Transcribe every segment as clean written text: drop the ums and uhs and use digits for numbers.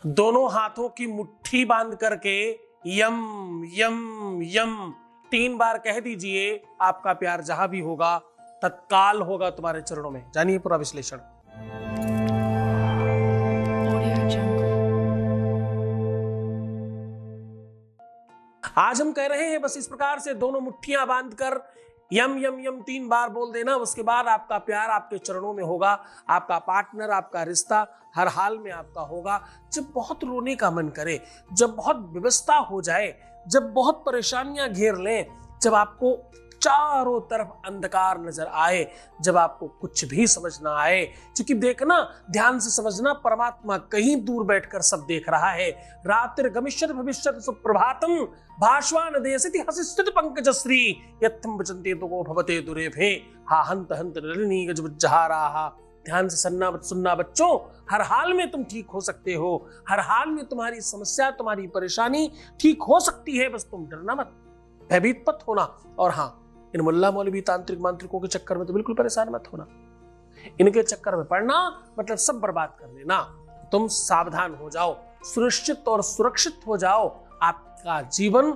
दोनों हाथों की मुट्ठी बांध करके यम यम यम 3 बार कह दीजिए। आपका प्यार जहां भी होगा तत्काल होगा तुम्हारे चरणों में। जानिए पूरा विश्लेषण। आज हम कह रहे हैं बस इस प्रकार से दोनों मुट्ठियां बांधकर यम यम यम 3 बार बोल देना। उसके बाद आपका प्यार आपके चरणों में होगा। आपका पार्टनर, आपका रिश्ता हर हाल में आपका होगा। जब बहुत रोने का मन करे, जब बहुत विवशता हो जाए, जब बहुत परेशानियां घेर लें, जब आपको चारों तरफ अंधकार नजर आए, जब आपको कुछ भी समझ ना आए, क्योंकि देखना, ध्यान से समझना, परमात्मा कहीं दूर बैठकर सब देख रहा है। रात्रि गमिष्यति भविष्यति सुप्रभातम भास्वान देशति हसिष्यति पंकजश्री यत्थम वचन्ते तो भवते दुरेभे हा हंत हंत नलिनी गजबज्जहाराहा। ध्यान से सुनना बच्चों, हर हाल में तुम ठीक हो सकते हो। हर हाल में तुम्हारी समस्या, तुम्हारी परेशानी ठीक हो सकती है। बस तुम डरना मत, भयभीत मत होना। और हाँ, इन मुल्ला मौलवी तांत्रिक मांत्रिकों के चक्कर में तो बिल्कुल परेशान मत होना। इनके चक्कर में पड़ना मतलब सब बर्बाद कर देना। तुम सावधान हो जाओ, सुनिश्चित और सुरक्षित हो जाओ। आपका जीवन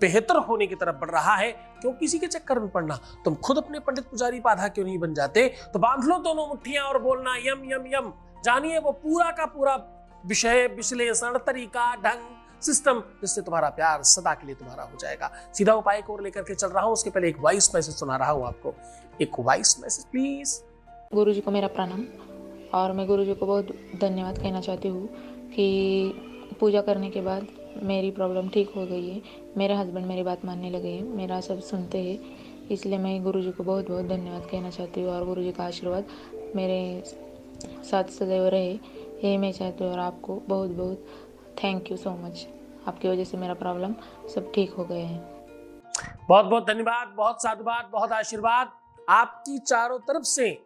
बेहतर होने की तरफ बढ़ रहा है। क्यों किसी के चक्कर में पड़ना? तुम खुद अपने पंडित पुजारी बाधा क्यों नहीं बन जाते? तो बांध लो दोनों मुट्ठियां और बोलना यम यम यम। जानिए वो पूरा का पूरा विषय, विश्लेषण, तरीका, ढंग, सिस्टम, जिससे तुम्हारा प्यार सदा के लिए तुम्हारा हो जाएगा। सीधा उपाय को लेकर के चल रहा हूं। उसके पहले एक वॉइस मैसेज सुना रहा हूं आपको। एक वॉइस मैसेज प्लीज। गुरुजी को मेरा प्रणाम। और मैं गुरुजी को बहुत धन्यवाद कहना चाहती हूँ कि पूजा करने के बाद मेरी प्रॉब्लम ठीक हो गई है। मेरे हस्बैंड मेरी बात मानने लगे हैं, मेरा सब सुनते हैं। इसलिए मैं गुरुजी को बहुत बहुत धन्यवाद कहना चाहती हूँ। और गुरुजी का आशीर्वाद मेरे साथ सदैव रहे, यही मैं चाहती हूँ। और आपको बहुत बहुत थैंक यू सो मच। आपकी वजह से मेरा प्रॉब्लम सब ठीक हो गए हैं। बहुत बहुत धन्यवाद, बहुत साधुवाद, बहुत आशीर्वाद। आपकी चारों तरफ से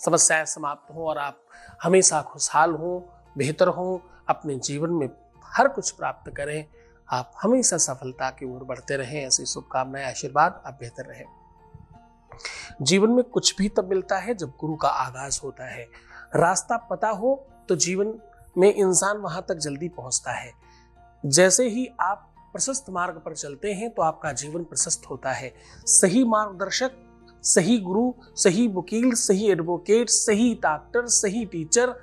समस्याएं समाप्त हो और आप हमेशा खुशहाल हो, बेहतर हो, अपने जीवन में हर कुछ प्राप्त करें। आप हमेशा सफलता की ओर बढ़ते रहें। ऐसी शुभकामनाएं, आशीर्वाद। आप बेहतर रहें। जीवन में कुछ भी तब मिलता है जब गुरु का आगाज होता है। रास्ता पता हो तो जीवन में इंसान वहां तक जल्दी पहुंचता है। जैसे ही आप प्रशस्त मार्ग पर चलते हैं तो आपका जीवन प्रशस्त होता है। सही मार्गदर्शक, सही गुरु, सही वकील, सही एडवोकेट, सही डॉक्टर, सही टीचर,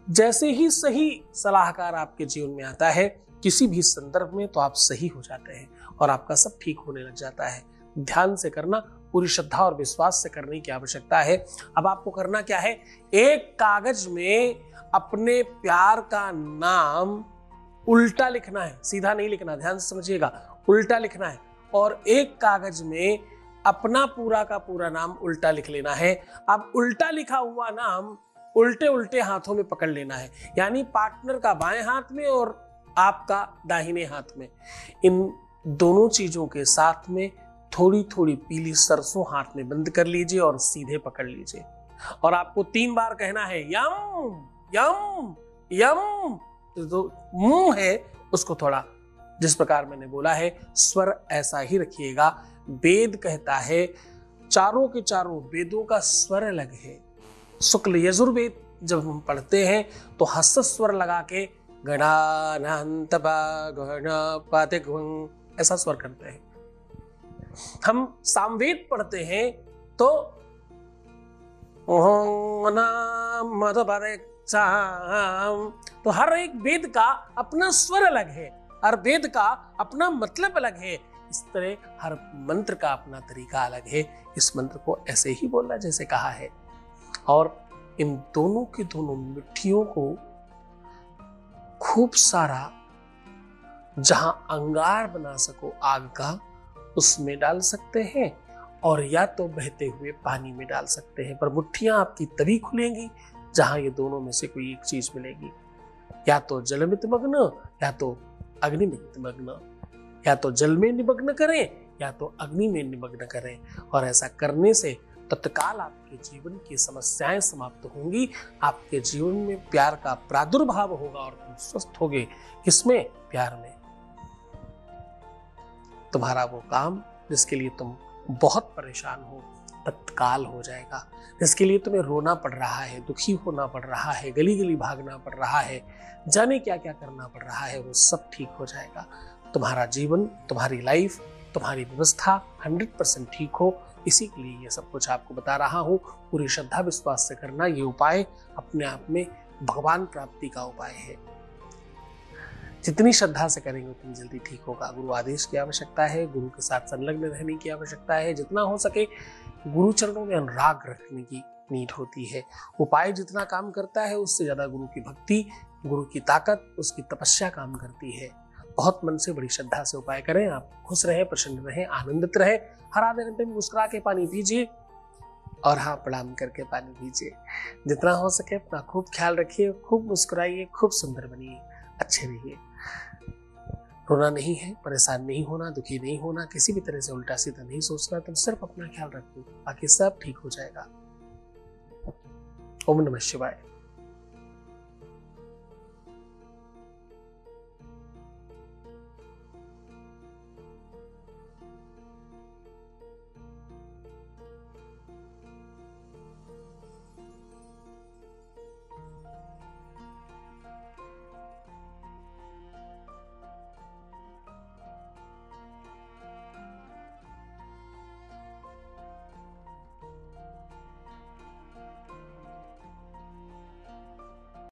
जैसे ही सही सलाहकार आपके जीवन में आता है किसी भी संदर्भ में, तो आप सही हो जाते हैं और आपका सब ठीक होने लग जाता है। ध्यान से करना, पूरी श्रद्धा और विश्वास से करने की आवश्यकता है। अब आपको करना क्या है? एक कागज में अपने प्यार का नाम उल्टा लिखना है, सीधा नहीं लिखना। ध्यान से समझिएगा, उल्टा लिखना है। और एक कागज में अपना पूरा का पूरा नाम उल्टा लिख लेना है। अब उल्टा लिखा हुआ नाम उल्टे उल्टे हाथों में पकड़ लेना है, यानी पार्टनर का बाएं हाथ में और आपका दाहिने हाथ में। इन दोनों चीजों के साथ में थोड़ी थोड़ी पीली सरसों हाथ में बंद कर लीजिए और सीधे पकड़ लीजिए। और आपको 3 बार कहना है यम यम यम। जो मुंह है उसको थोड़ा, जिस प्रकार मैंने बोला है, स्वर ऐसा ही रखिएगा। वेद कहता है, चारों के चारों वेदों का स्वर अलग है। शुक्ल यजुर्वेद जब हम पढ़ते हैं तो हस्त स्वर लगा के गणानान्त ऐसा स्वर करते हैं। हम सामवेद पढ़ते हैं तो हर एक वेद का अपना स्वर अलग है, हर वेद का अपना मतलब अलग है। इस तरह हर मंत्र का अपना तरीका अलग है। इस मंत्र को ऐसे ही बोलना जैसे कहा है। और इन दोनों की दोनों मुट्ठियों को खूब सारा, जहां अंगार बना सको आग का, उसमें डाल सकते हैं, और या तो बहते हुए पानी में डाल सकते हैं। पर मुट्ठियां आपकी तभी खुलेंगी जहां ये दोनों में से कोई एक चीज मिलेगी। या तो जल में निमग्न, या तो अग्नि में निमग्न। या तो जल में निमग्न करें या तो अग्नि में निमग्न करें। और ऐसा करने से तत्काल आपके जीवन की समस्याएं समाप्त होंगी। आपके जीवन में प्यार का प्रादुर्भाव होगा और तुम स्वस्थ होगे। किसमें? प्यार में। तुम्हारा वो काम जिसके लिए तुम बहुत परेशान हो, तत्काल हो जाएगा। जिसके लिए तुम्हें रोना पड़ रहा है, दुखी होना पड़ रहा है, गली गली भागना पड़ रहा है, जाने क्या क्या करना पड़ रहा है, वो सब ठीक हो जाएगा। तुम्हारा जीवन, तुम्हारी लाइफ, तुम्हारी व्यवस्था 100% ठीक हो, इसी के लिए ये सब कुछ आपको बता रहा हूँ। पूरी श्रद्धा विश्वास से करना। ये उपाय अपने आप में भगवान प्राप्ति का उपाय है। जितनी श्रद्धा से करेंगे उतनी जल्दी ठीक होगा। गुरु आदेश की आवश्यकता है, गुरु के साथ संलग्न रहने की आवश्यकता है, जितना हो सके गुरु चरणों में अनुराग रखने की नीड होती है। उपाय जितना काम करता है उससे ज्यादा गुरु की भक्ति, गुरु की ताकत, उसकी तपस्या काम करती है। बहुत मन से बड़ी श्रद्धा से उपाय करें। आप खुश रहें, प्रसन्न रहें, आनंदित रहें। हर आधे घंटे में मुस्कुरा के पानी पीजिए और हाँ, प्रणाम करके पानी पीजिए। जितना हो सके अपना खूब ख्याल रखिए, खूब मुस्कुराइए, खूब सुंदर बनिए, अच्छे रहिए। रोना नहीं है, परेशान नहीं होना, दुखी नहीं होना, किसी भी तरह से उल्टा सीधा नहीं सोचना। तुम सिर्फ अपना ख्याल रखो, बाकी सब ठीक हो जाएगा। ओम नमः शिवाय।